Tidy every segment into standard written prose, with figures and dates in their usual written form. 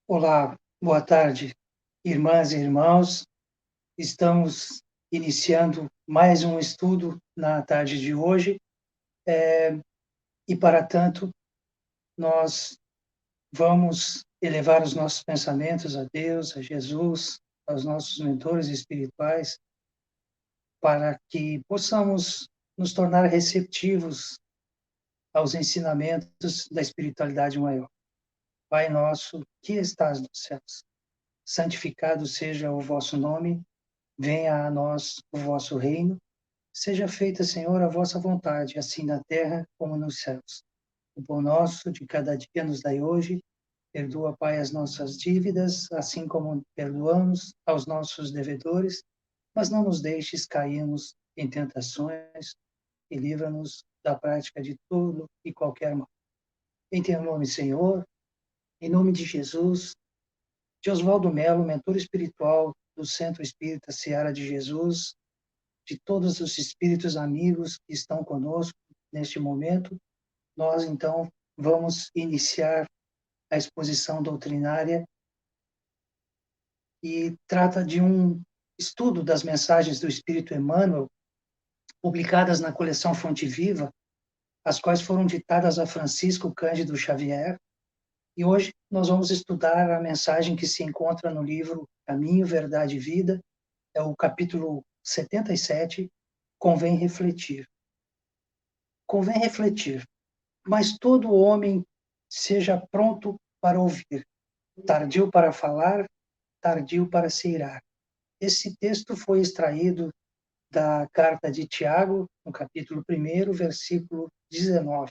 Olá, boa tarde, irmãs e irmãos. Estamos iniciando mais um estudo na tarde de hoje e, para tanto, nós vamos elevar os nossos pensamentos a Deus, a Jesus, aos nossos mentores espirituais, para que possamos nos tornar receptivos aos ensinamentos da espiritualidade maior. Pai nosso, que estás nos céus, santificado seja o vosso nome. Venha a nós o vosso reino, seja feita, Senhor, a vossa vontade, assim na terra como nos céus. O pão nosso de cada dia nos dai hoje, perdoa, Pai, as nossas dívidas, assim como perdoamos aos nossos devedores, mas não nos deixes cairmos em tentações e livra-nos da prática de tudo e qualquer mal. Em teu nome, Senhor, em nome de Jesus, de Oswaldo Melo, mentor espiritual do Centro Espírita Seara de Jesus, de todos os espíritos amigos que estão conosco neste momento, nós então vamos iniciar a exposição doutrinária e trata de um estudo das mensagens do Espírito Emmanuel, publicadas na coleção Fonte Viva, as quais foram ditadas a Francisco Cândido Xavier, e hoje nós vamos estudar a mensagem que se encontra no livro Caminho, Verdade e Vida, é o capítulo 77, Convém Refletir. Convém refletir, mas todo homem seja pronto para ouvir, tardio para falar, tardio para se irar. Esse texto foi extraído da carta de Tiago, no capítulo 1, versículo 19,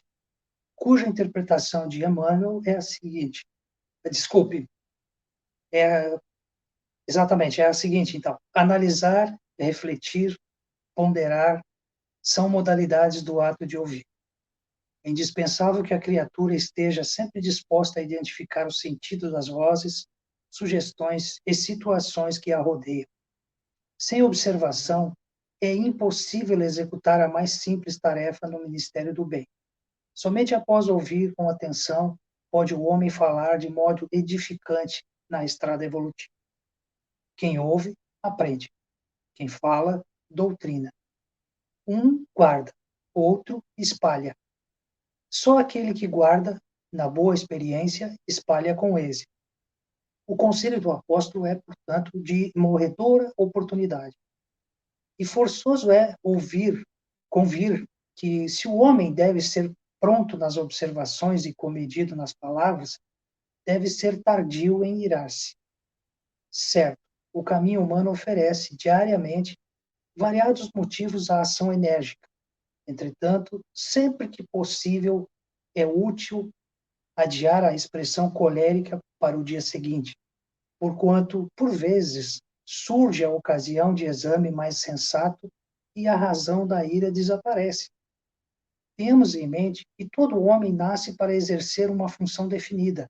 cuja interpretação de Emmanuel é a seguinte, desculpe, é exatamente, é a seguinte, então, analisar, refletir, ponderar, são modalidades do ato de ouvir. É indispensável que a criatura esteja sempre disposta a identificar o sentido das vozes, sugestões e situações que a rodeiam. Sem observação, é impossível executar a mais simples tarefa no Ministério do Bem. Somente após ouvir com atenção pode o homem falar de modo edificante na estrada evolutiva. Quem ouve, aprende. Quem fala, doutrina. Um guarda, outro espalha. Só aquele que guarda, na boa experiência, espalha com êxito. O conselho do apóstolo é, portanto, de morredora oportunidade. E forçoso é convir que se o homem deve ser pronto nas observações e comedido nas palavras, deve ser tardio em irar-se. Certo, o caminho humano oferece diariamente variados motivos à ação enérgica. Entretanto, sempre que possível, é útil adiar a expressão colérica para o dia seguinte, porquanto, por vezes, surge a ocasião de exame mais sensato e a razão da ira desaparece. Tenhamos em mente que todo homem nasce para exercer uma função definida.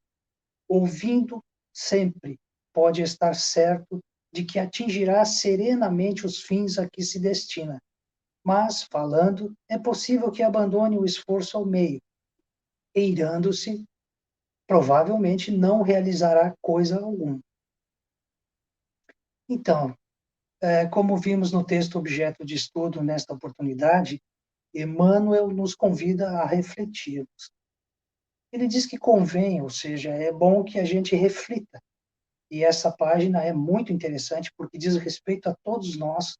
Ouvindo sempre, pode estar certo de que atingirá serenamente os fins a que se destina. Mas, falando, é possível que abandone o esforço ao meio, e irando-se, provavelmente não realizará coisa alguma. Então, como vimos no texto objeto de estudo nesta oportunidade, Emmanuel nos convida a refletirmos. Ele diz que convém, ou seja, é bom que a gente reflita. E essa página é muito interessante porque diz respeito a todos nós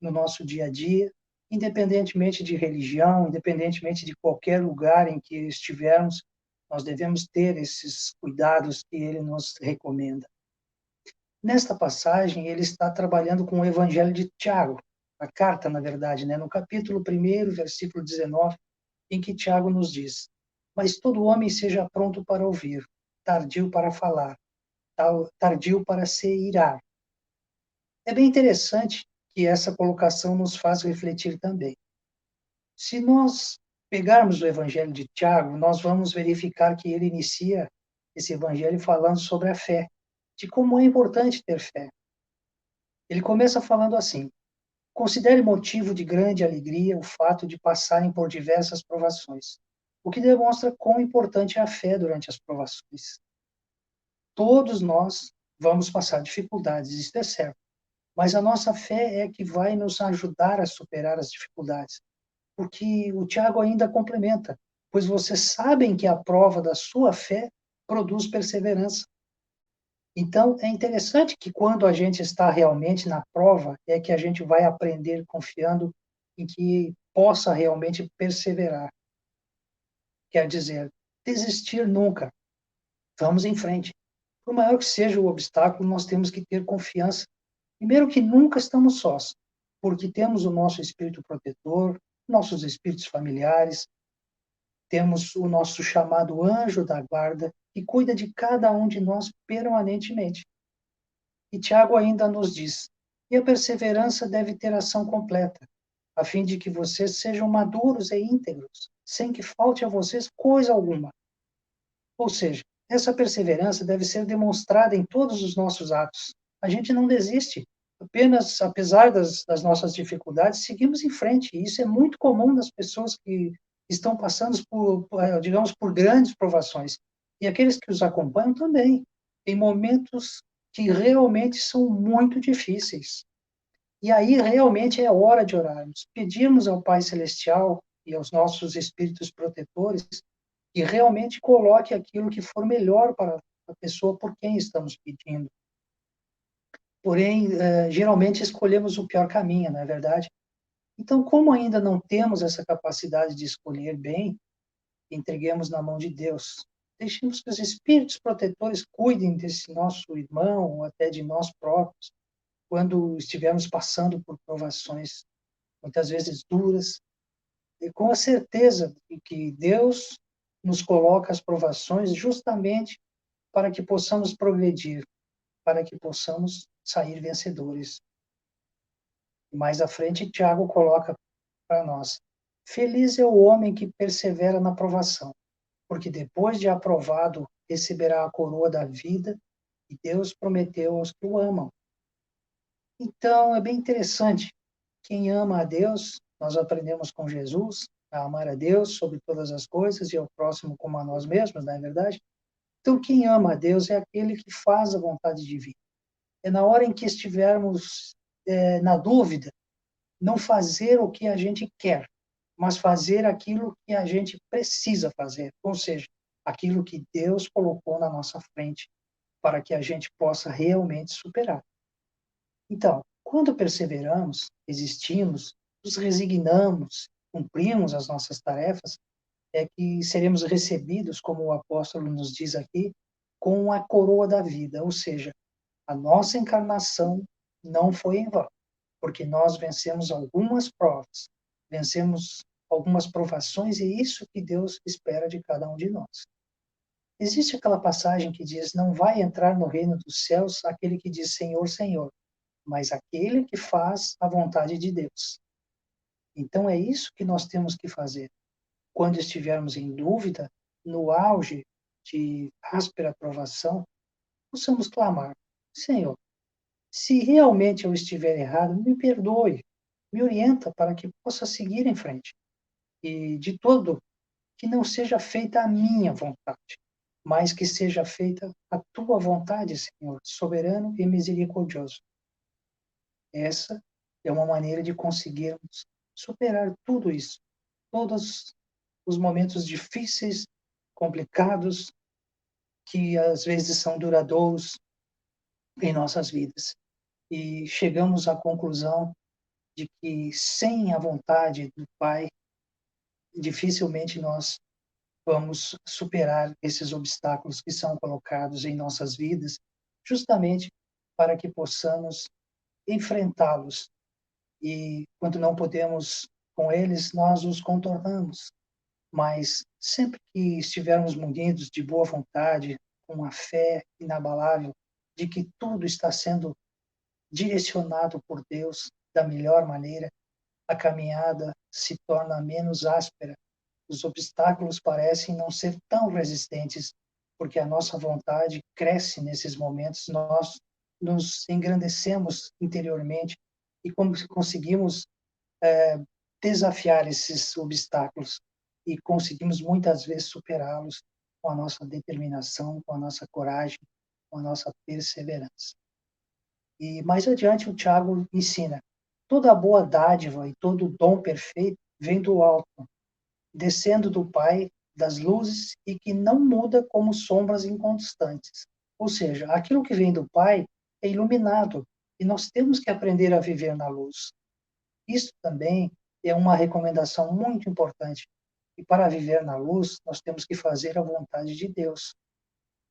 no nosso dia a dia, independentemente de religião, independentemente de qualquer lugar em que estivermos, nós devemos ter esses cuidados que ele nos recomenda. Nesta passagem, ele está trabalhando com o Evangelho de Tiago, a carta, na verdade, no capítulo 1, versículo 19, em que Tiago nos diz: mas todo homem seja pronto para ouvir, tardio para falar, tardio para se irar. É bem interessante que essa colocação nos faz refletir também. Se nós pegarmos o Evangelho de Tiago, nós vamos verificar que ele inicia esse Evangelho falando sobre a fé, de como é importante ter fé. Ele começa falando assim: considere motivo de grande alegria o fato de passarem por diversas provações, o que demonstra quão importante é a fé durante as provações. Todos nós vamos passar dificuldades, isso é certo. Mas a nossa fé é que vai nos ajudar a superar as dificuldades. Porque o Tiago ainda complementa, pois vocês sabem que a prova da sua fé produz perseverança. Então, é interessante que quando a gente está realmente na prova, é que a gente vai aprender confiando em que possa realmente perseverar. Quer dizer, desistir nunca. Vamos em frente. Por maior que seja o obstáculo, nós temos que ter confiança. Primeiro que nunca estamos sós, porque temos o nosso espírito protetor, nossos espíritos familiares, temos o nosso chamado anjo da guarda, que cuida de cada um de nós permanentemente. E Tiago ainda nos diz: e a perseverança deve ter ação completa, a fim de que vocês sejam maduros e íntegros, sem que falte a vocês coisa alguma. Ou seja, essa perseverança deve ser demonstrada em todos os nossos atos. A gente não desiste. Apenas, apesar das nossas dificuldades, seguimos em frente. E isso é muito comum nas pessoas que estão passando digamos, por grandes provações. E aqueles que os acompanham também. Em momentos que realmente são muito difíceis. E aí realmente é hora de orarmos, pedirmos ao Pai Celestial e aos nossos espíritos protetores que realmente coloque aquilo que for melhor para a pessoa por quem estamos pedindo. Porém, geralmente escolhemos o pior caminho, não é verdade? Então, como ainda não temos essa capacidade de escolher bem, entreguemos na mão de Deus. Deixemos que os espíritos protetores cuidem desse nosso irmão ou até de nós próprios, quando estivermos passando por provações muitas vezes duras, e com a certeza de que Deus nos coloca as provações justamente para que possamos progredir, para que possamos sair vencedores. Mais à frente, Tiago coloca para nós: feliz é o homem que persevera na provação, porque depois de aprovado receberá a coroa da vida que Deus prometeu aos que o amam. Então, é bem interessante. Quem ama a Deus, nós aprendemos com Jesus a amar a Deus sobre todas as coisas e ao próximo como a nós mesmos, não é verdade? Então, quem ama a Deus é aquele que faz a vontade divina. É na hora em que estivermos na dúvida, não fazer o que a gente quer, mas fazer aquilo que a gente precisa fazer, ou seja, aquilo que Deus colocou na nossa frente para que a gente possa realmente superar. Então, quando perseveramos, existimos, nos resignamos, cumprimos as nossas tarefas, é que seremos recebidos, como o apóstolo nos diz aqui, com a coroa da vida, ou seja, a nossa encarnação não foi em vão, porque nós vencemos algumas provas, vencemos algumas provações, e é isso que Deus espera de cada um de nós. Existe aquela passagem que diz: não vai entrar no reino dos céus aquele que diz Senhor, Senhor, mas aquele que faz a vontade de Deus. Então é isso que nós temos que fazer. Quando estivermos em dúvida, no auge de áspera provação, possamos clamar: Senhor, se realmente eu estiver errado, me perdoe, me orienta para que possa seguir em frente. E, de todo, que não seja feita a minha vontade, mas que seja feita a tua vontade, Senhor, soberano e misericordioso. Essa é uma maneira de conseguirmos superar tudo isso, todos os momentos difíceis, complicados, que às vezes são duradouros em nossas vidas. E chegamos à conclusão de que sem a vontade do Pai, dificilmente nós vamos superar esses obstáculos que são colocados em nossas vidas, justamente para que possamos enfrentá-los. E quando não podemos com eles, nós os contornamos. Mas sempre que estivermos munidos de boa vontade, com a fé inabalável de que tudo está sendo direcionado por Deus da melhor maneira, a caminhada se torna menos áspera. Os obstáculos parecem não ser tão resistentes, porque a nossa vontade cresce nesses momentos, nós nos engrandecemos interiormente e conseguimos desafiar esses obstáculos e conseguimos muitas vezes superá-los com a nossa determinação, com a nossa coragem, com a nossa perseverança. E mais adiante o Tiago ensina: toda boa dádiva e todo dom perfeito vem do alto, descendo do Pai das luzes e que não muda como sombras inconstantes. Ou seja, aquilo que vem do Pai é iluminado e nós temos que aprender a viver na luz. Isso também é uma recomendação muito importante. E para viver na luz, nós temos que fazer a vontade de Deus.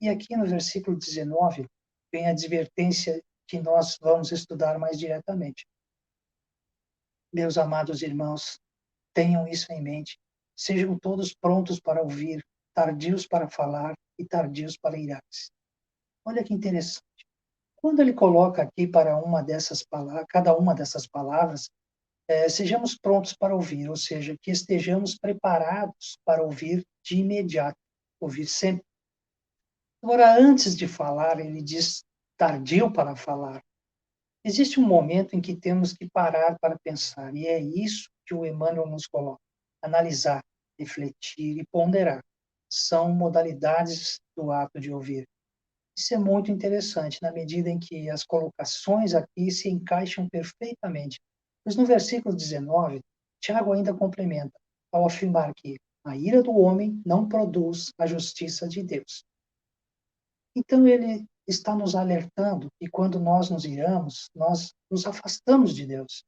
E aqui no versículo 19 vem a advertência que nós vamos estudar mais diretamente. Meus amados irmãos, tenham isso em mente. Sejam todos prontos para ouvir, tardios para falar e tardios para irar-se. Olha que interessante. Quando ele coloca aqui para uma dessas palavras, cada uma dessas palavras, sejamos prontos para ouvir, ou seja, que estejamos preparados para ouvir de imediato, ouvir sempre. Agora, antes de falar, ele diz tardio para falar. Existe um momento em que temos que parar para pensar, e é isso que o Emmanuel nos coloca. Analisar, refletir e ponderar são modalidades do ato de ouvir. Isso é muito interessante, na medida em que as colocações aqui se encaixam perfeitamente. Pois no versículo 19, Tiago ainda complementa, ao afirmar que a ira do homem não produz a justiça de Deus. Então ele está nos alertando que quando nós nos iramos, nós nos afastamos de Deus.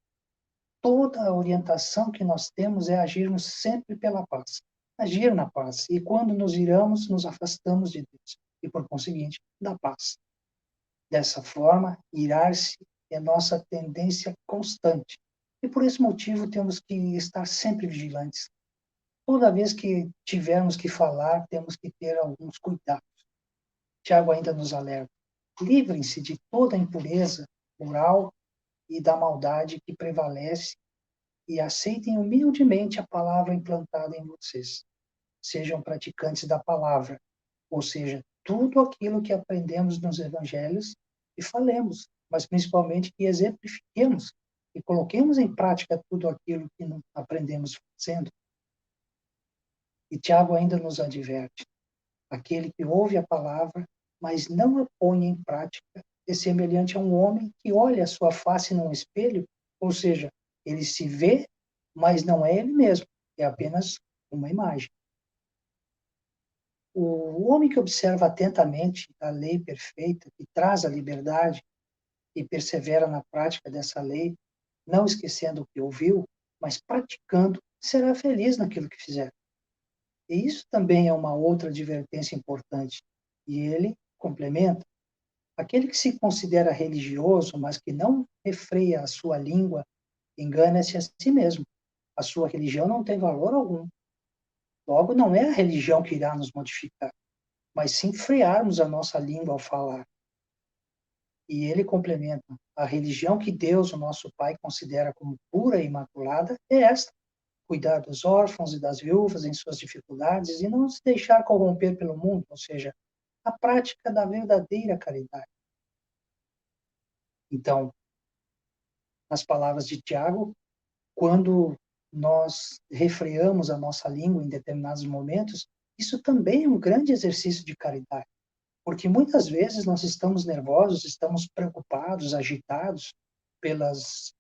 Toda a orientação que nós temos é agirmos sempre pela paz, agir na paz. E quando nos iramos, nos afastamos de Deus e, por conseguinte, da paz. Dessa forma, irar-se é nossa tendência constante. E por esse motivo temos que estar sempre vigilantes. Toda vez que tivermos que falar, temos que ter alguns cuidados. Tiago ainda nos alerta: livrem-se de toda a impureza moral e da maldade que prevalece e aceitem humildemente a palavra implantada em vocês. Sejam praticantes da palavra, ou seja, tudo aquilo que aprendemos nos evangelhos e falemos, mas principalmente que exemplifiquemos e coloquemos em prática tudo aquilo que aprendemos fazendo. E Tiago ainda nos adverte: aquele que ouve a palavra, mas não a põe em prática, é semelhante a um homem que olha a sua face num espelho, ou seja, ele se vê, mas não é ele mesmo, é apenas uma imagem. O homem que observa atentamente a lei perfeita, que traz a liberdade e persevera na prática dessa lei, não esquecendo o que ouviu, mas praticando, será feliz naquilo que fizer. E isso também é uma outra advertência importante. E ele complementa: aquele que se considera religioso, mas que não refreia a sua língua, engana-se a si mesmo. A sua religião não tem valor algum. Logo, não é a religião que irá nos modificar, mas sim frearmos a nossa língua ao falar. E ele complementa: a religião que Deus, o nosso Pai, considera como pura e imaculada é esta: cuidar dos órfãos e das viúvas em suas dificuldades e não se deixar corromper pelo mundo, ou seja, a prática da verdadeira caridade. Então, nas palavras de Tiago, quando nós refreamos a nossa língua em determinados momentos, isso também é um grande exercício de caridade, porque muitas vezes nós estamos nervosos, estamos preocupados, agitados pelas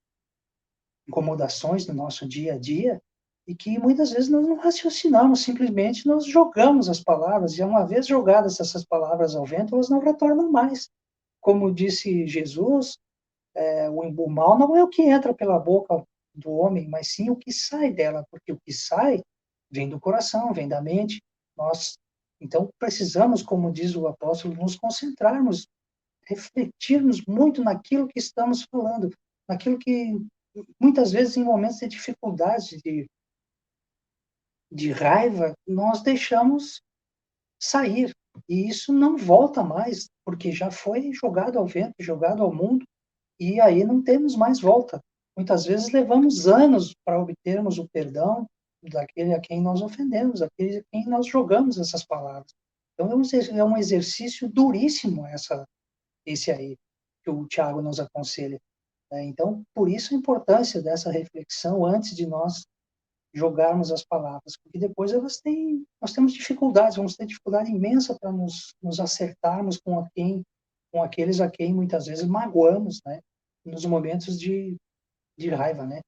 incomodações do nosso dia a dia, e que muitas vezes nós não raciocinamos, simplesmente nós jogamos as palavras, e uma vez jogadas essas palavras ao vento, elas não retornam mais. Como disse Jesus, o mal não é o que entra pela boca do homem, mas sim o que sai dela, porque o que sai vem do coração, vem da mente. Nós, então, precisamos, como diz o apóstolo, nos concentrarmos, refletirmos muito naquilo que estamos falando, naquilo que, muitas vezes, em momentos de dificuldade, de raiva, nós deixamos sair. E isso não volta mais, porque já foi jogado ao vento, jogado ao mundo, e aí não temos mais volta. Muitas vezes levamos anos para obtermos o perdão daquele a quem nós ofendemos, daquele a quem nós jogamos essas palavras. Então é um exercício duríssimo esse aí, que o Tiago nos aconselha. Então, por isso a importância dessa reflexão antes de nós jogarmos as palavras, porque depois nós temos dificuldades, vamos ter dificuldade imensa para nos acertarmos com quem com aqueles a quem muitas vezes magoamos, né? Nos momentos de raiva, né?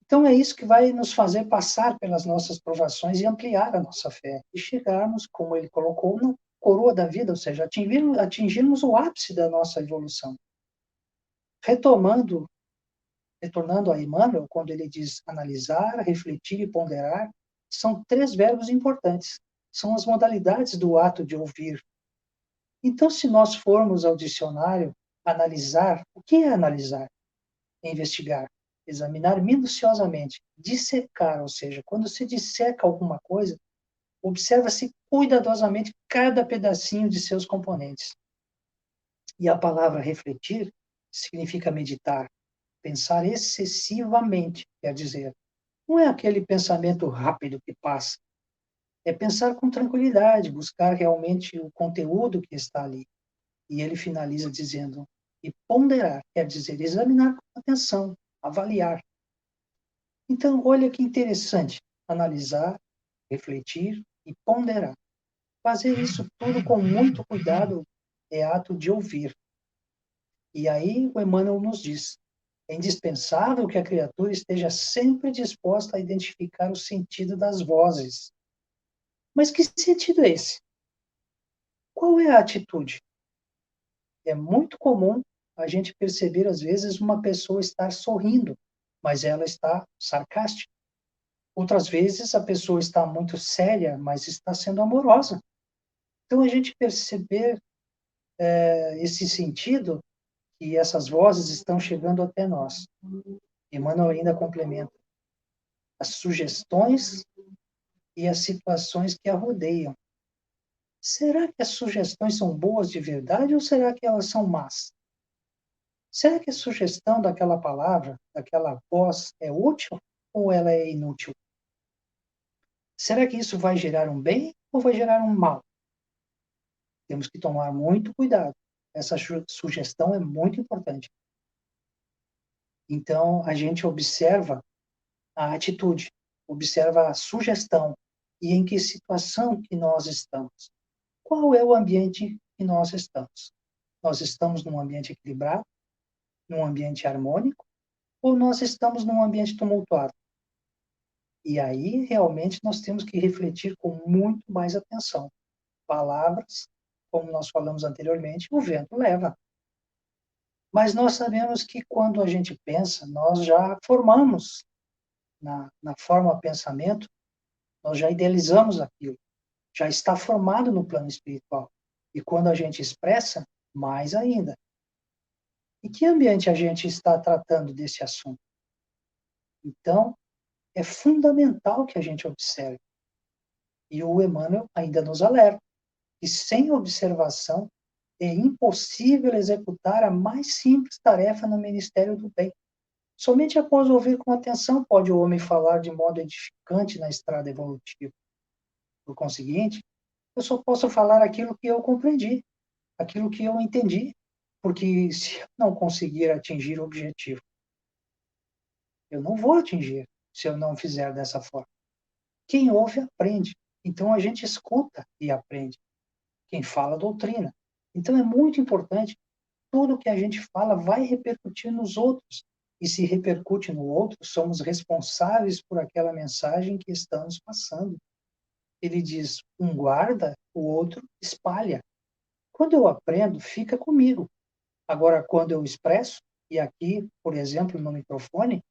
Então é isso que vai nos fazer passar pelas nossas provações e ampliar a nossa fé e chegarmos, como ele colocou, na coroa da vida, ou seja, atingirmos o ápice da nossa evolução. Retornando a Emmanuel, quando ele diz analisar, refletir e ponderar, são 3 verbos importantes. São as modalidades do ato de ouvir. Então, se nós formos ao dicionário analisar, o que é analisar? É investigar, examinar minuciosamente, dissecar, ou seja, quando se disseca alguma coisa, observa-se cuidadosamente cada pedacinho de seus componentes. E a palavra refletir significa meditar, pensar excessivamente, quer dizer, não é aquele pensamento rápido que passa, é pensar com tranquilidade, buscar realmente o conteúdo que está ali. E ele finaliza dizendo, e ponderar, quer dizer, examinar com atenção, avaliar. Então, olha que interessante, analisar, refletir e ponderar. Fazer isso tudo com muito cuidado é ato de ouvir. E aí o Emmanuel nos diz, é indispensável que a criatura esteja sempre disposta a identificar o sentido das vozes. Mas que sentido é esse? Qual é a atitude? É muito comum a gente perceber, às vezes, uma pessoa estar sorrindo, mas ela está sarcástica. Outras vezes, a pessoa está muito séria, mas está sendo amorosa. Então, a gente perceber esse sentido, que essas vozes estão chegando até nós. Emmanuel ainda complementa as sugestões e as situações que a rodeiam. Será que as sugestões são boas de verdade ou será que elas são más? Será que a sugestão daquela palavra, daquela voz, é útil ou ela é inútil? Será que isso vai gerar um bem ou vai gerar um mal? Temos que tomar muito cuidado. Essa sugestão é muito importante. Então, a gente observa a atitude, observa a sugestão e em que situação que nós estamos. Qual é o ambiente que nós estamos? Nós estamos num ambiente equilibrado, num ambiente harmônico, ou nós estamos num ambiente tumultuado? E aí, realmente, nós temos que refletir com muito mais atenção. Palavras, como nós falamos anteriormente, o vento leva. Mas nós sabemos que quando a gente pensa, nós já formamos na forma pensamento, nós já idealizamos aquilo, já está formado no plano espiritual. E quando a gente expressa, mais ainda. Em que ambiente a gente está tratando desse assunto? Então, é fundamental que a gente observe. E o Emmanuel ainda nos alerta que sem observação é impossível executar a mais simples tarefa no ministério do bem. Somente após ouvir com atenção pode o homem falar de modo edificante na estrada evolutiva. Por conseguinte, eu só posso falar aquilo que eu compreendi, aquilo que eu entendi, porque se eu não conseguir atingir o objetivo, eu não vou atingir se eu não fizer dessa forma. Quem ouve, aprende. Então a gente escuta e aprende. Quem fala, doutrina. Então é muito importante, tudo que a gente fala vai repercutir nos outros. E se repercute no outro, somos responsáveis por aquela mensagem que estamos passando. Ele diz, um guarda, o outro espalha. Quando eu aprendo, fica comigo. Agora, quando eu expresso, e aqui, por exemplo, no microfone,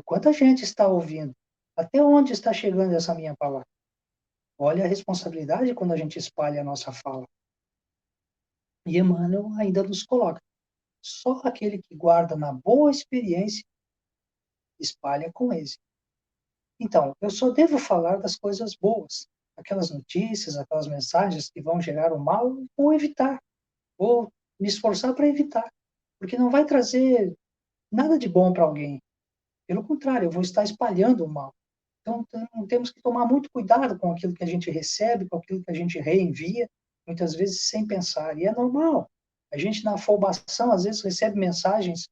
quanta gente está ouvindo? Até onde está chegando essa minha palavra? Olha a responsabilidade quando a gente espalha a nossa fala. E Emmanuel ainda nos coloca. Só aquele que guarda na boa experiência espalha com êxito. Então, eu só devo falar das coisas boas. Aquelas notícias, aquelas mensagens que vão gerar o mal, vou evitar. Vou me esforçar para evitar. Porque não vai trazer nada de bom para alguém. Pelo contrário, eu vou estar espalhando o mal. Então, temos que tomar muito cuidado com aquilo que a gente recebe, com aquilo que a gente reenvia, muitas vezes sem pensar. E é normal. A gente, na afobação, às vezes recebe mensagens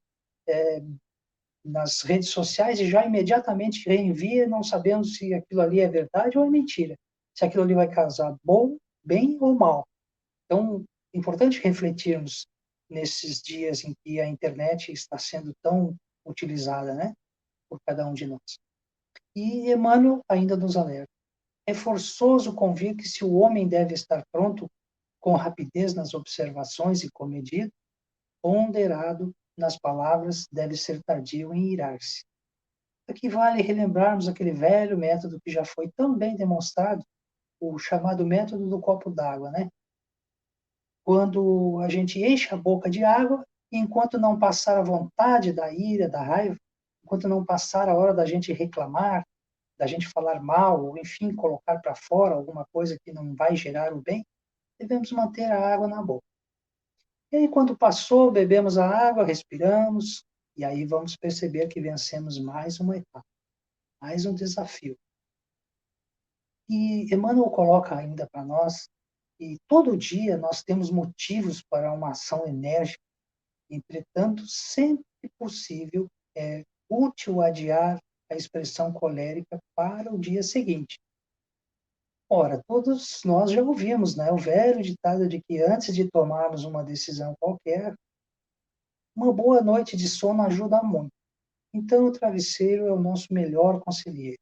nas redes sociais e já imediatamente reenvia, não sabendo se aquilo ali é verdade ou é mentira. Se aquilo ali vai causar bom, bem ou mal. Então, importante refletirmos nesses dias em que a internet está sendo tão utilizada, né, por cada um de nós. E Emmanuel ainda nos alerta. É forçoso convir que se o homem deve estar pronto com rapidez nas observações e comedido, ponderado nas palavras, deve ser tardio em irar-se. Aqui vale relembrarmos aquele velho método que já foi tão bem demonstrado, o chamado método do copo d'água, né? Quando a gente enche a boca de água, e enquanto não passar a vontade da ira, da raiva, enquanto não passar a hora da gente reclamar, da gente falar mal, ou enfim, colocar para fora alguma coisa que não vai gerar o bem, devemos manter a água na boca. E aí, quando passou, bebemos a água, respiramos, e aí vamos perceber que vencemos mais uma etapa, mais um desafio. E Emmanuel coloca ainda para nós que todo dia nós temos motivos para uma ação enérgica. Entretanto, sempre possível, é útil adiar a expressão colérica para o dia seguinte. Ora, todos nós já ouvimos, né, o velho ditado de que antes de tomarmos uma decisão qualquer, uma boa noite de sono ajuda muito. Então, o travesseiro é o nosso melhor conselheiro.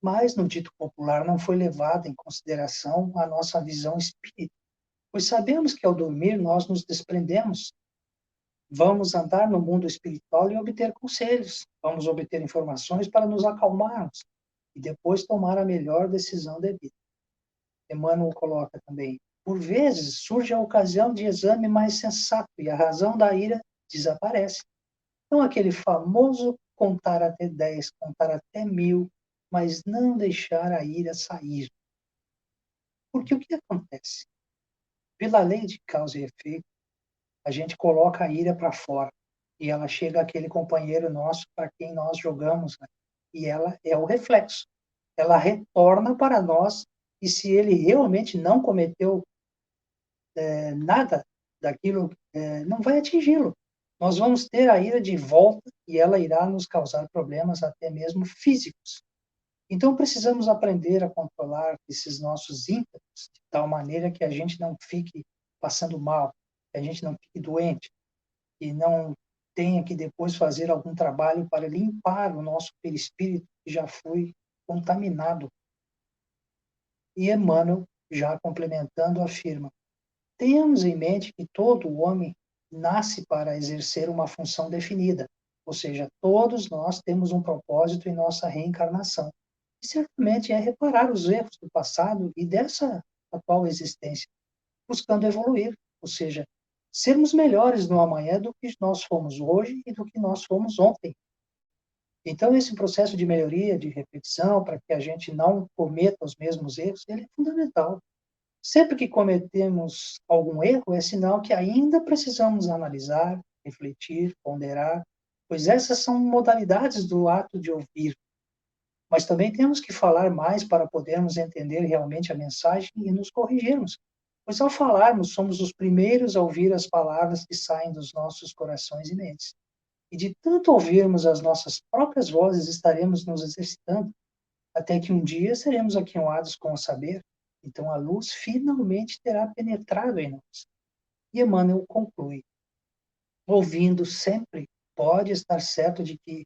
Mas, no dito popular, não foi levada em consideração a nossa visão espírita, pois sabemos que ao dormir nós nos desprendemos. Vamos andar no mundo espiritual e obter conselhos, vamos obter informações para nos acalmarmos e depois tomar a melhor decisão devida. Emmanuel coloca também, por vezes surge a ocasião de exame mais sensato e a razão da ira desaparece. Então, aquele famoso contar até 10, contar até 1000, mas não deixar a ira sair. Porque o que acontece? Pela lei de causa e efeito, a gente coloca a ira para fora e ela chega àquele companheiro nosso para quem nós jogamos, né? E ela é o reflexo. Ela retorna para nós e se ele realmente não cometeu nada daquilo, não vai atingi-lo. Nós vamos ter a ira de volta e ela irá nos causar problemas até mesmo físicos. Então precisamos aprender a controlar esses nossos ímpetos de tal maneira que a gente não fique passando mal, que a gente não fique doente, e não tenha que depois fazer algum trabalho para limpar o nosso perispírito que já foi contaminado. E Emmanuel, já complementando, afirma: tenhamos em mente que todo homem nasce para exercer uma função definida, ou seja, todos nós temos um propósito em nossa reencarnação. E certamente é reparar os erros do passado e dessa atual existência, buscando evoluir, ou seja, sermos melhores no amanhã do que nós fomos hoje e do que nós fomos ontem. Então, esse processo de melhoria, de reflexão, para que a gente não cometa os mesmos erros, ele é fundamental. Sempre que cometemos algum erro, é sinal que ainda precisamos analisar, refletir, ponderar, pois essas são modalidades do ato de ouvir. Mas também temos que falar mais para podermos entender realmente a mensagem e nos corrigirmos. Pois ao falarmos, somos os primeiros a ouvir as palavras que saem dos nossos corações e mentes. E de tanto ouvirmos as nossas próprias vozes, estaremos nos exercitando, até que um dia seremos aquinhoados com o saber. Então a luz finalmente terá penetrado em nós. E Emmanuel conclui: ouvindo sempre, pode estar certo de que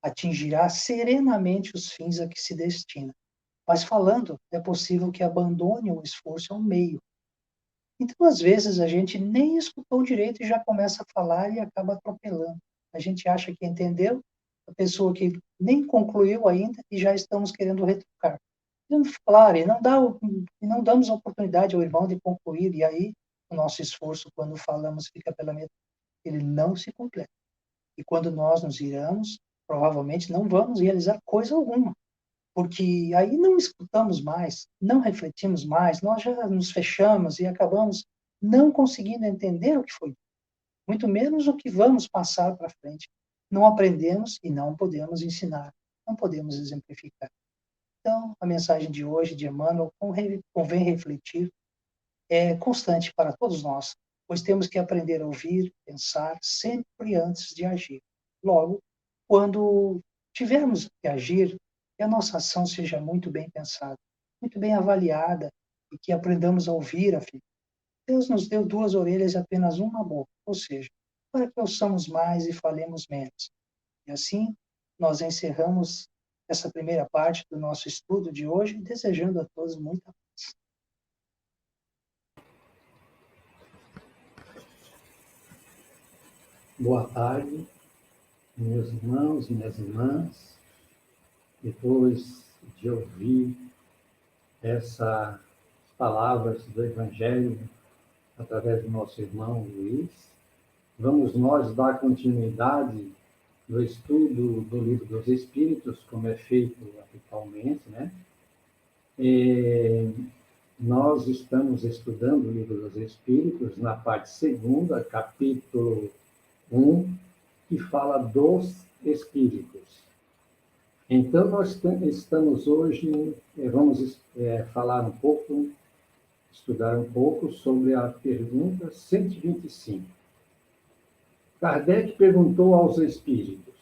atingirá serenamente os fins a que se destina. Mas falando, é possível que abandone o esforço ao meio. Então, às vezes, a gente nem escutou direito e já começa a falar e acaba atropelando. A gente acha que entendeu, a pessoa que nem concluiu ainda e já estamos querendo retrucar. Querendo falar e não damos oportunidade ao irmão de concluir, e aí o nosso esforço, quando falamos, fica pela metade. Ele não se completa. E quando nós nos iramos, provavelmente não vamos realizar coisa alguma, porque aí não escutamos mais, não refletimos mais, nós já nos fechamos e acabamos não conseguindo entender o que foi, muito menos o que vamos passar para frente. Não aprendemos e não podemos ensinar, não podemos exemplificar. Então, a mensagem de hoje de Emmanuel convém refletir, é constante para todos nós, pois temos que aprender a ouvir, pensar sempre antes de agir. Logo, quando tivermos que agir, que a nossa ação seja muito bem pensada, muito bem avaliada e que aprendamos a ouvir, filho. Deus nos deu 2 orelhas e apenas uma boca, ou seja, para que ouçamos mais e falemos menos. E assim, nós encerramos essa primeira parte do nosso estudo de hoje, desejando a todos muita paz. Boa tarde, meus irmãos, minhas irmãs. Depois de ouvir essas palavras do Evangelho através do nosso irmão Luiz, vamos nós dar continuidade no estudo do Livro dos Espíritos, como é feito habitualmente, né? Nós estamos estudando o Livro dos Espíritos na parte 2ª, capítulo 1, que fala dos Espíritos. Então, nós estamos hoje, vamos falar um pouco, estudar um pouco sobre a pergunta 125. Kardec perguntou aos espíritos: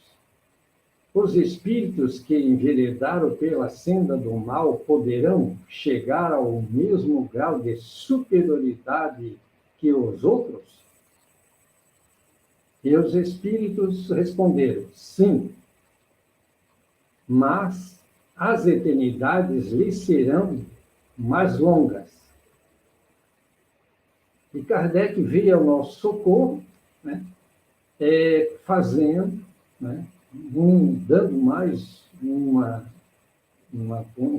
os espíritos que enveredaram pela senda do mal poderão chegar ao mesmo grau de superioridade que os outros? E os espíritos responderam: sim, mas as eternidades lhes serão mais longas. E Kardec veio ao nosso socorro, né, fazendo, né, dando mais um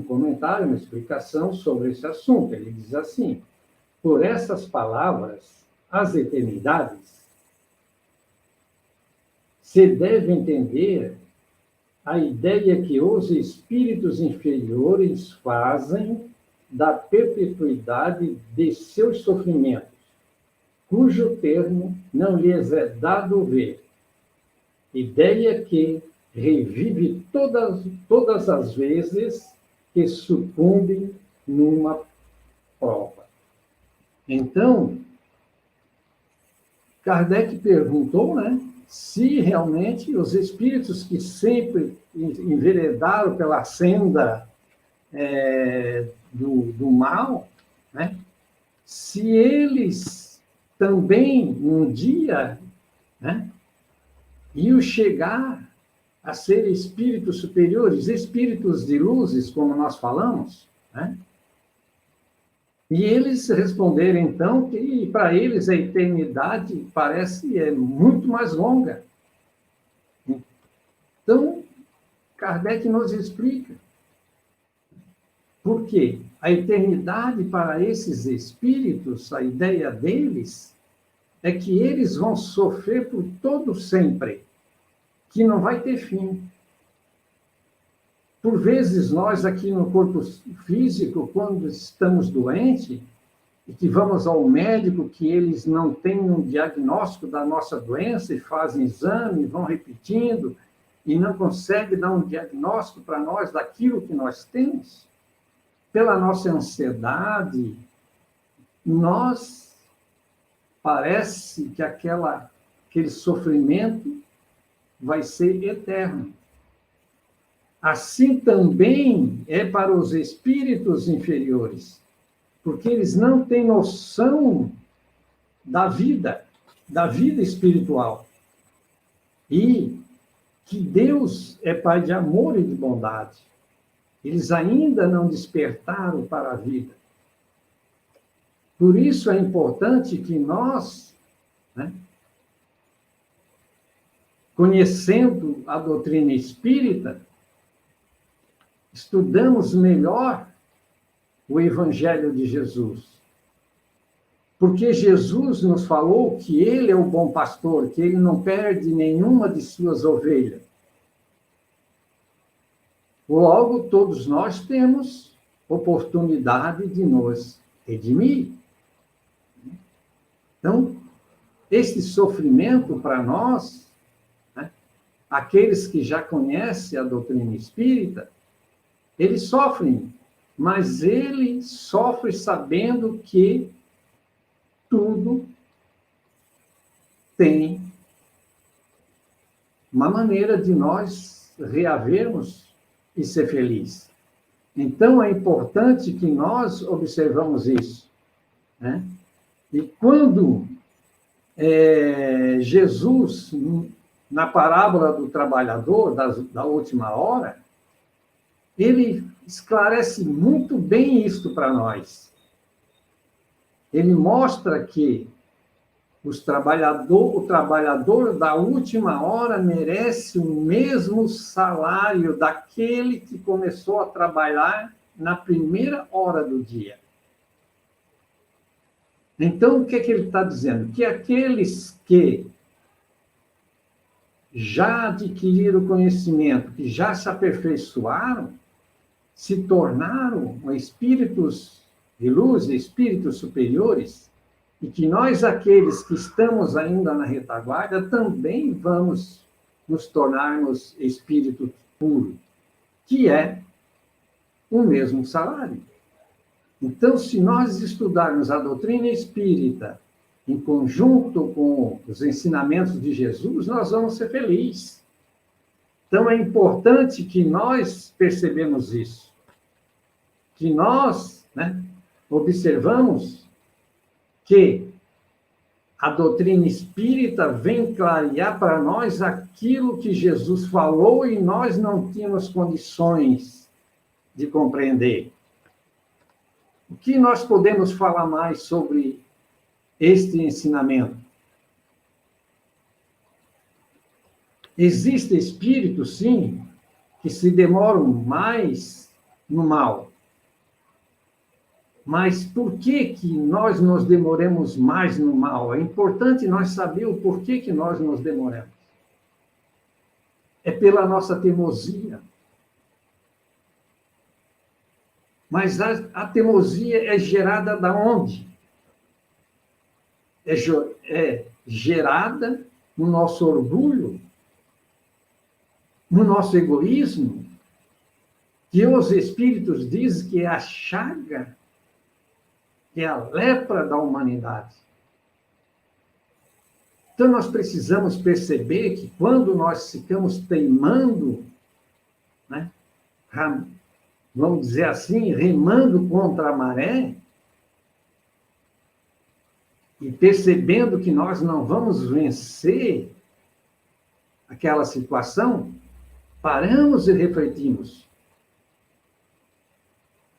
comentário, uma explicação sobre esse assunto. Ele diz assim: por essas palavras, as eternidades, se deve entender a ideia que os espíritos inferiores fazem da perpetuidade de seus sofrimentos, cujo termo não lhes é dado ver. Ideia que revive todas as vezes que sucumbe numa prova. Então, Kardec perguntou, né, se realmente os espíritos que sempre enveredaram pela senda do mal, né, se eles também, um dia, né, iam chegar a ser espíritos superiores, espíritos de luzes, como nós falamos, né? E eles responderam, então, que para eles a eternidade parece muito mais longa. Então, Kardec nos explica por quê. A eternidade para esses espíritos, a ideia deles é que eles vão sofrer por todo sempre, que não vai ter fim. Por vezes, nós aqui no corpo físico, quando estamos doentes, e que vamos ao médico, que eles não têm um diagnóstico da nossa doença, e fazem exame, vão repetindo, e não conseguem dar um diagnóstico para nós daquilo que nós temos, pela nossa ansiedade, nós parece que aquele sofrimento vai ser eterno. Assim também é para os espíritos inferiores, porque eles não têm noção da vida espiritual. E que Deus é Pai de amor e de bondade. Eles ainda não despertaram para a vida. Por isso é importante que nós, né, conhecendo a doutrina espírita, estudamos melhor o Evangelho de Jesus. Porque Jesus nos falou que ele é o bom pastor, que ele não perde nenhuma de suas ovelhas. Logo, todos nós temos oportunidade de nos redimir. Então, esse sofrimento para nós, né, aqueles que já conhecem a doutrina espírita, eles sofrem, mas ele sofre sabendo que tudo tem uma maneira de nós reavermos e ser feliz. Então, é importante que nós observamos isso, né? E quando Jesus, na parábola do trabalhador, da última hora, ele esclarece muito bem isto para nós. Ele mostra que o trabalhador da última hora merece o mesmo salário daquele que começou a trabalhar na primeira hora do dia. Então, o que ele está dizendo? Que aqueles que já adquiriram conhecimento, que já se aperfeiçoaram, se tornaram espíritos de luz, espíritos superiores, e que nós, aqueles que estamos ainda na retaguarda, também vamos nos tornarmos espírito puro, que é o mesmo salário. Então, se nós estudarmos a doutrina espírita em conjunto com os ensinamentos de Jesus, nós vamos ser felizes. Então, é importante que nós percebamos isso, que nós, né, observamos que a doutrina espírita vem clarear para nós aquilo que Jesus falou e nós não tínhamos condições de compreender. O que nós podemos falar mais sobre este ensinamento? Existem espíritos, sim, que se demoram mais no mal. Mas por que nós nos demoramos mais no mal? É importante nós saber o porquê que nós nos demoramos. É pela nossa teimosia. Mas a teimosia é gerada da onde? É gerada no nosso orgulho, no nosso egoísmo, que os espíritos dizem que é a chaga, que é a lepra da humanidade. Então, nós precisamos perceber que quando nós ficamos teimando, né, vamos dizer assim, remando contra a maré, e percebendo que nós não vamos vencer aquela situação, paramos e refletimos.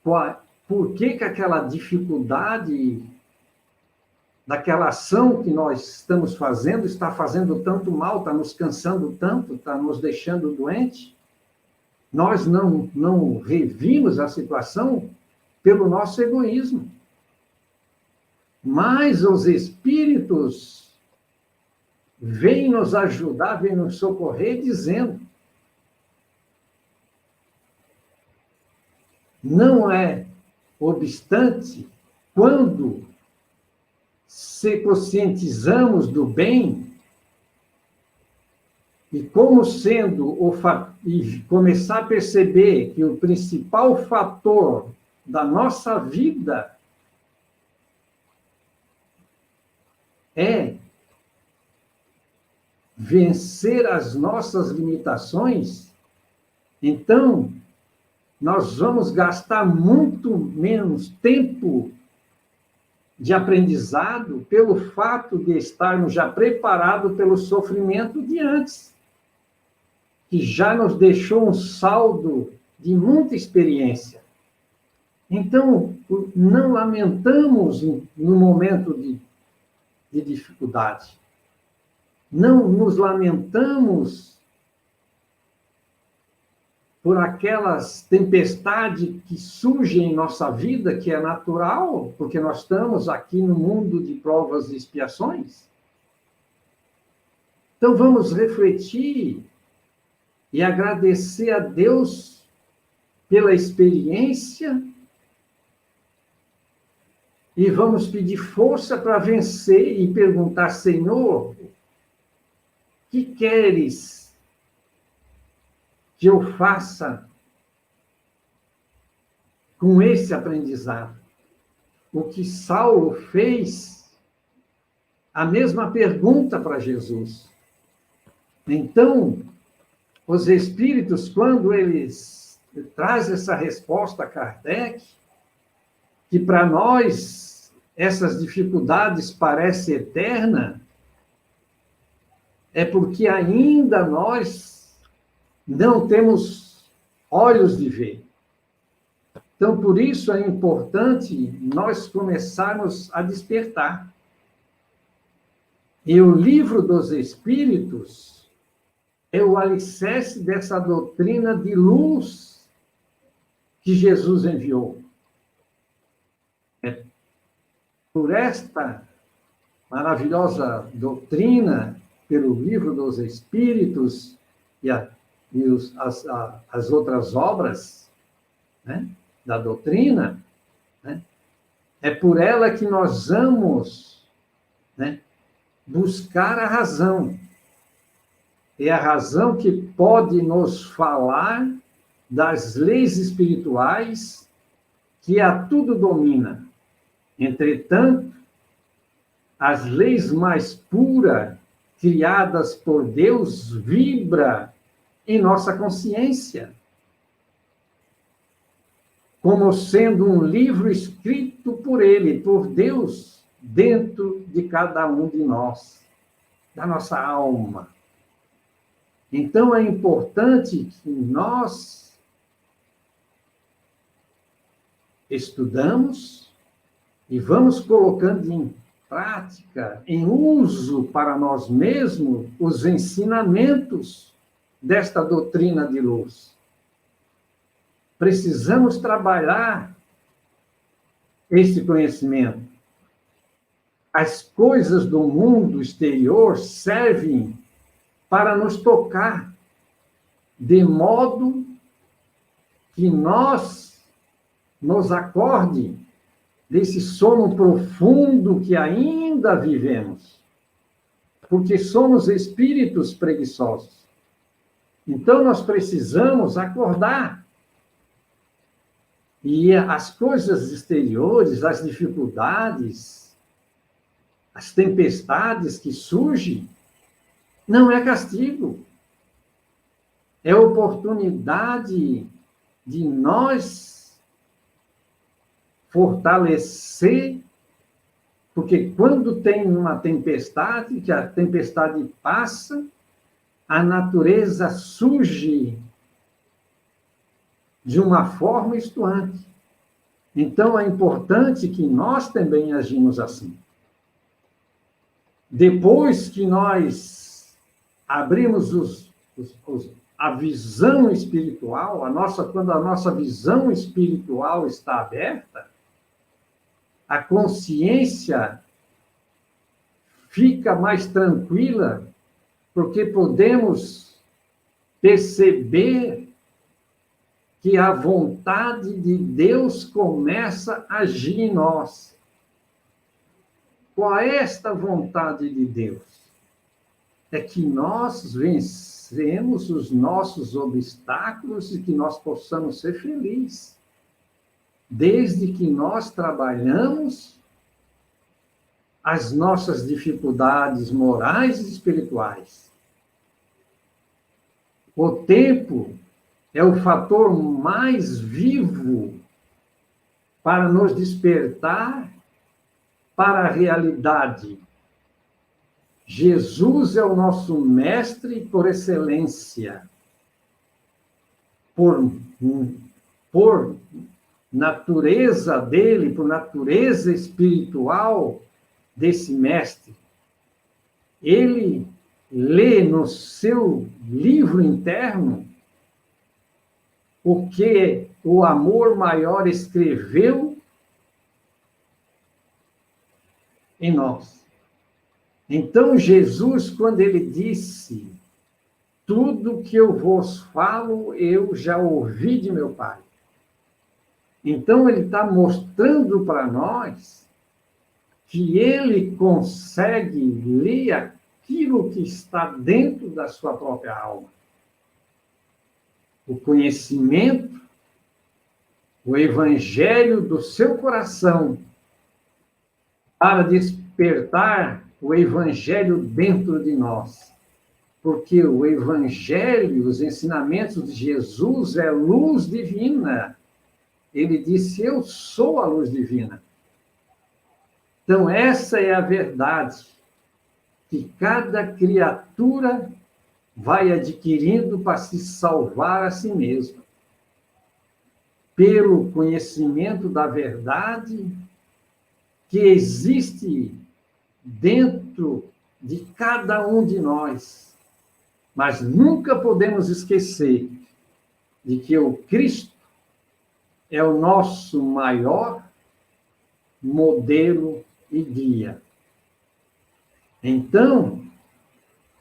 Por que aquela dificuldade daquela ação que nós estamos fazendo está fazendo tanto mal, está nos cansando tanto, está nos deixando doente? Nós não revimos a situação pelo nosso egoísmo. Mas os espíritos vêm nos ajudar, vêm nos socorrer, dizendo: não é obstante, quando se conscientizamos do bem, e como sendo e começar a perceber que o principal fator da nossa vida é vencer as nossas limitações, então nós vamos gastar muito menos tempo de aprendizado pelo fato de estarmos já preparados pelo sofrimento de antes, que já nos deixou um saldo de muita experiência. Então, não lamentamos no momento de dificuldade. Não nos lamentamos por aquelas tempestades que surgem em nossa vida, que é natural, porque nós estamos aqui no mundo de provas e expiações. Então, vamos refletir e agradecer a Deus pela experiência e vamos pedir força para vencer e perguntar: Senhor, o que queres que eu faça com esse aprendizado? O que Saulo fez, a mesma pergunta para Jesus. Então, os espíritos, quando eles traz essa resposta a Kardec, que para nós essas dificuldades parecem eternas, é porque ainda nós não temos olhos de ver. Então, por isso é importante nós começarmos a despertar. E o Livro dos Espíritos é o alicerce dessa doutrina de luz que Jesus enviou. É por esta maravilhosa doutrina, pelo Livro dos Espíritos e as outras obras, né, da doutrina, né, é por ela que nós vamos, né, buscar a razão. É a razão que pode nos falar das leis espirituais que a tudo domina. Entretanto, as leis mais puras, criadas por Deus, vibram em nossa consciência, como sendo um livro escrito por Ele, por Deus, dentro de cada um de nós, da nossa alma. Então, é importante que nós estudamos e vamos colocando em prática, em uso para nós mesmos, os ensinamentos desta doutrina de luz. Precisamos trabalhar esse conhecimento. As coisas do mundo exterior servem para nos tocar, de modo que nós nos acorde desse sono profundo que ainda vivemos, porque somos espíritos preguiçosos. Então, nós precisamos acordar. E as coisas exteriores, as dificuldades, as tempestades que surgem, não é castigo. É oportunidade de nós fortalecer, porque quando tem uma tempestade, que a tempestade passa, a natureza surge de uma forma estuante. Então, é importante que nós também agimos assim. Depois que nós abrimos a visão espiritual, quando a nossa visão espiritual está aberta, a consciência fica mais tranquila, porque podemos perceber que a vontade de Deus começa a agir em nós. Qual é esta vontade de Deus? É que nós vencemos os nossos obstáculos e que nós possamos ser felizes, desde que nós trabalhamos as nossas dificuldades morais e espirituais. O tempo é o fator mais vivo para nos despertar para a realidade. Jesus é o nosso mestre por excelência. Por natureza dele, por natureza espiritual desse mestre, ele lê no seu livro interno o que o amor maior escreveu em nós. Então, Jesus, quando ele disse, tudo que eu vos falo, eu já ouvi de meu Pai. Então, ele está mostrando para nós que ele consegue ler aquilo que está dentro da sua própria alma. O conhecimento, o evangelho do seu coração, para despertar o evangelho dentro de nós, porque o Evangelho, os ensinamentos de Jesus é luz divina. Ele disse, eu sou a luz divina. Então, essa é a verdade que cada criatura vai adquirindo para se salvar a si mesma. Pelo conhecimento da verdade que existe dentro de cada um de nós. Mas nunca podemos esquecer de que o Cristo é o nosso maior modelo e guia. Então,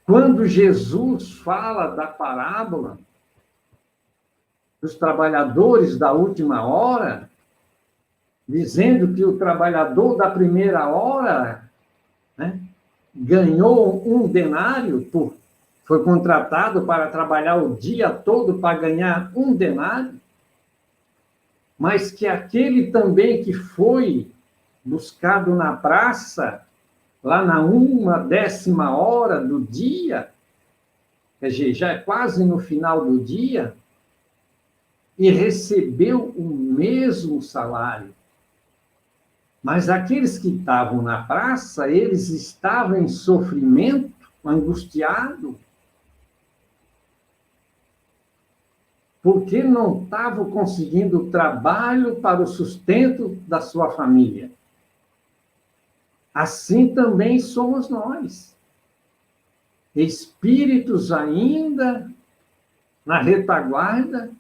quando Jesus fala da parábola dos trabalhadores da última hora, dizendo que o trabalhador da primeira hora, né, ganhou 1 denário, foi contratado para trabalhar o dia todo para ganhar 1 denário, mas que aquele também que foi buscado na praça, lá na 1ª hora do dia, quer dizer, já é quase no final do dia, e recebeu o mesmo salário. Mas aqueles que estavam na praça, eles estavam em sofrimento, angustiado, porque não estavam conseguindo trabalho para o sustento da sua família. Assim também somos nós. Espíritos ainda na retaguarda,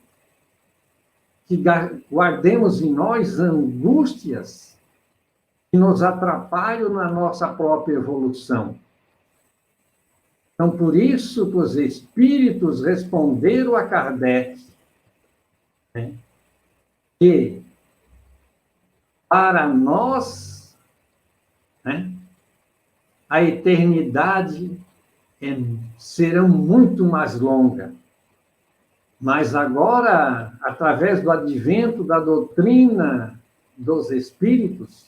que guardemos em nós angústias que nos atrapalham na nossa própria evolução. Então, por isso, os espíritos responderam a Kardec, né, que para nós, né, a eternidade será muito mais longa. Mas agora, através do advento da doutrina dos espíritos,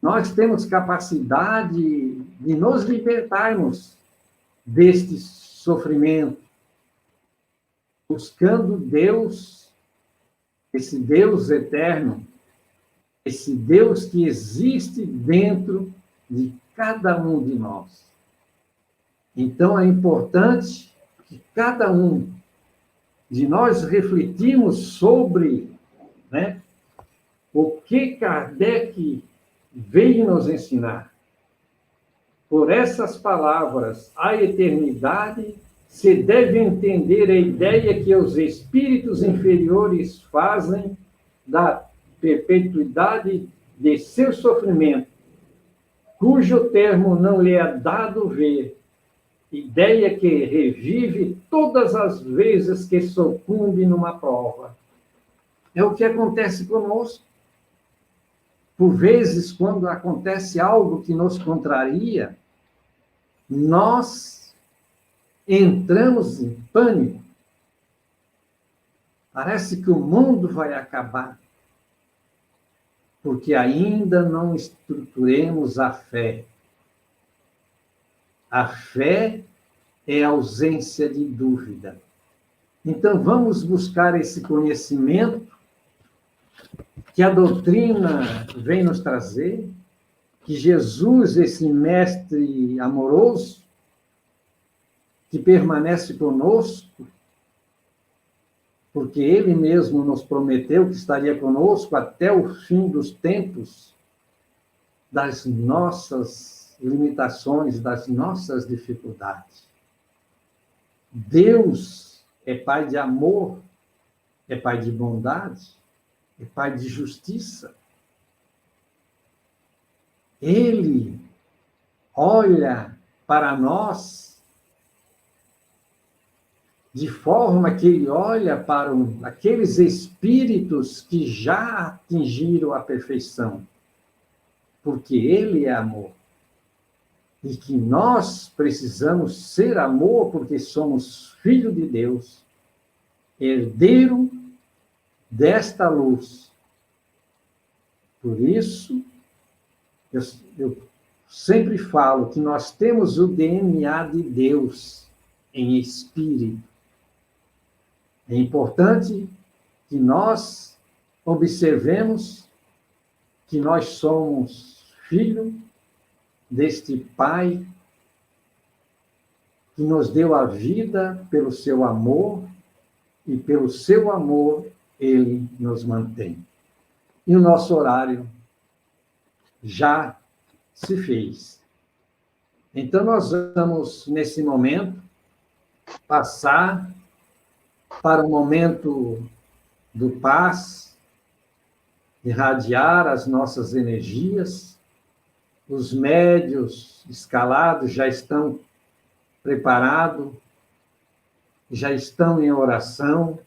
nós temos capacidade de nos libertarmos deste sofrimento, buscando Deus, esse Deus eterno, esse Deus que existe dentro de cada um de nós. Então, é importante que cada um de nós refletirmos sobre, né, o que Kardec veio nos ensinar. Por essas palavras, a eternidade, se deve entender a ideia que os espíritos inferiores fazem da perpetuidade de seu sofrimento, cujo termo não lhe é dado ver, ideia que revive todas as vezes que sucumbe numa prova. É o que acontece conosco. Por vezes, quando acontece algo que nos contraria, nós entramos em pânico. Parece que o mundo vai acabar, porque ainda não estruturemos a fé. A fé é a ausência de dúvida. Então, vamos buscar esse conhecimento que a doutrina vem nos trazer, que Jesus, esse mestre amoroso, que permanece conosco, porque ele mesmo nos prometeu que estaria conosco até o fim dos tempos, das nossas limitações, das nossas dificuldades. Deus é Pai de amor, é Pai de bondade, é Pai de justiça. Ele olha para nós de forma que ele olha para aqueles espíritos que já atingiram a perfeição, porque ele é amor. E que nós precisamos ser amor porque somos filho de Deus, herdeiro desta luz. Por isso, eu sempre falo que nós temos o DNA de Deus em espírito. É importante que nós observemos que nós somos filho deste Pai que nos deu a vida pelo seu amor e pelo seu amor ele nos mantém. E o nosso horário já se fez. Então nós vamos, nesse momento, passar para o momento do paz, irradiar as nossas energias. Os médios escalados já estão preparados, já estão em oração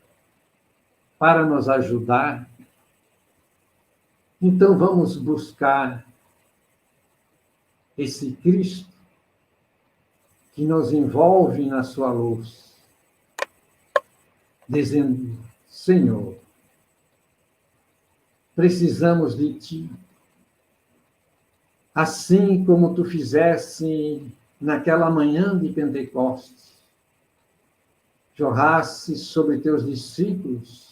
para nos ajudar. Então vamos buscar esse Cristo que nos envolve na sua luz, dizendo: Senhor, precisamos de Ti, assim como Tu fizesse naquela manhã de Pentecostes, jorrasse sobre Teus discípulos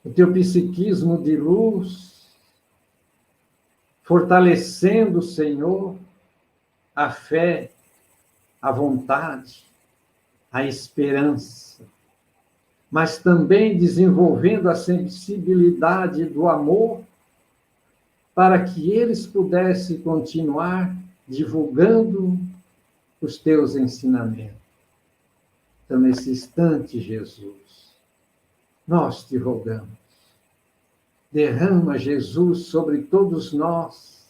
o Teu psiquismo de luz, fortalecendo, Senhor, a fé, a vontade, a esperança, mas também desenvolvendo a sensibilidade do amor para que eles pudessem continuar divulgando os teus ensinamentos. Então, nesse instante, Jesus, nós te rogamos, derrama, Jesus, sobre todos nós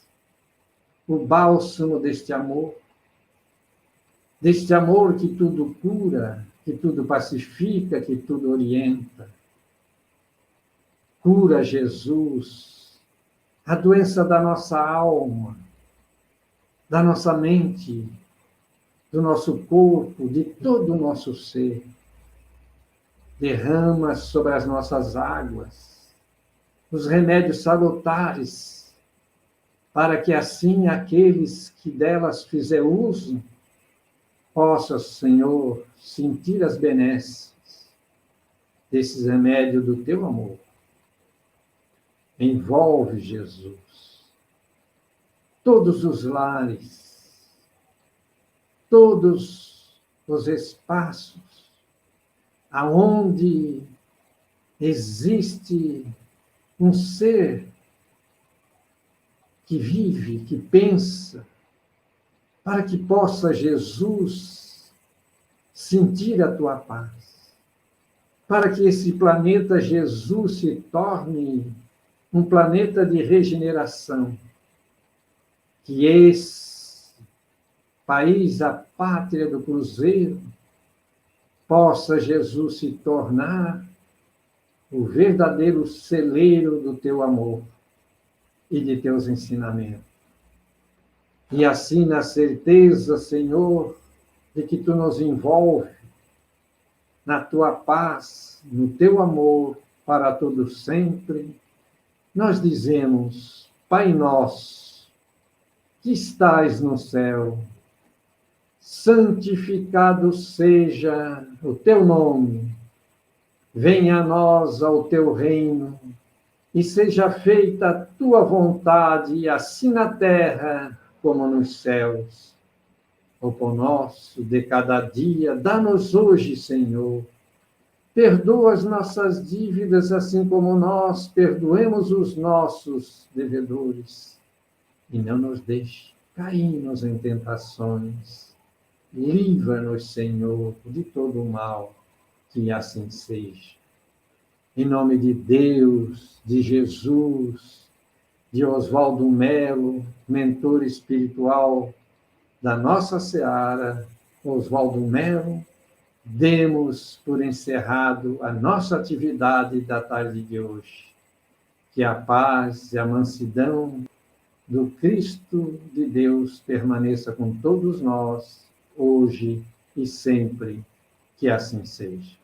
o bálsamo deste amor que tudo cura, que tudo pacifica, que tudo orienta. Cura, Jesus, a doença da nossa alma, da nossa mente, do nosso corpo, de todo o nosso ser. Derrama sobre as nossas águas os remédios salutares, para que assim aqueles que delas fizer uso possam, Senhor, sentir as benesses desses remédios do teu amor. Envolve, Jesus, todos os lares, todos os espaços aonde existe um ser que vive, que pensa, para que possa, Jesus, sentir a tua paz, para que esse planeta, Jesus, se torne um planeta de regeneração, que esse país, a pátria do Cruzeiro, possa, Jesus, se tornar o verdadeiro celeiro do teu amor e de teus ensinamentos. E assim, na certeza, Senhor, de que Tu nos envolve na Tua paz, no Teu amor, para todo sempre, nós dizemos: Pai nosso, que estais no céu, santificado seja o Teu nome, venha a nós ao Teu reino, e seja feita a Tua vontade, assim na terra como nos céus. O pão nosso de cada dia, dá-nos hoje, Senhor. Perdoa as nossas dívidas, assim como nós perdoemos os nossos devedores. E não nos deixe cair-nos em tentações. Livra-nos, Senhor, de todo o mal, que assim seja. Em nome de Deus, de Jesus, de Oswaldo Melo, mentor espiritual da nossa seara, Oswaldo Melo, demos por encerrado a nossa atividade da tarde de hoje. Que a paz e a mansidão do Cristo de Deus permaneça com todos nós, hoje e sempre. Que assim seja.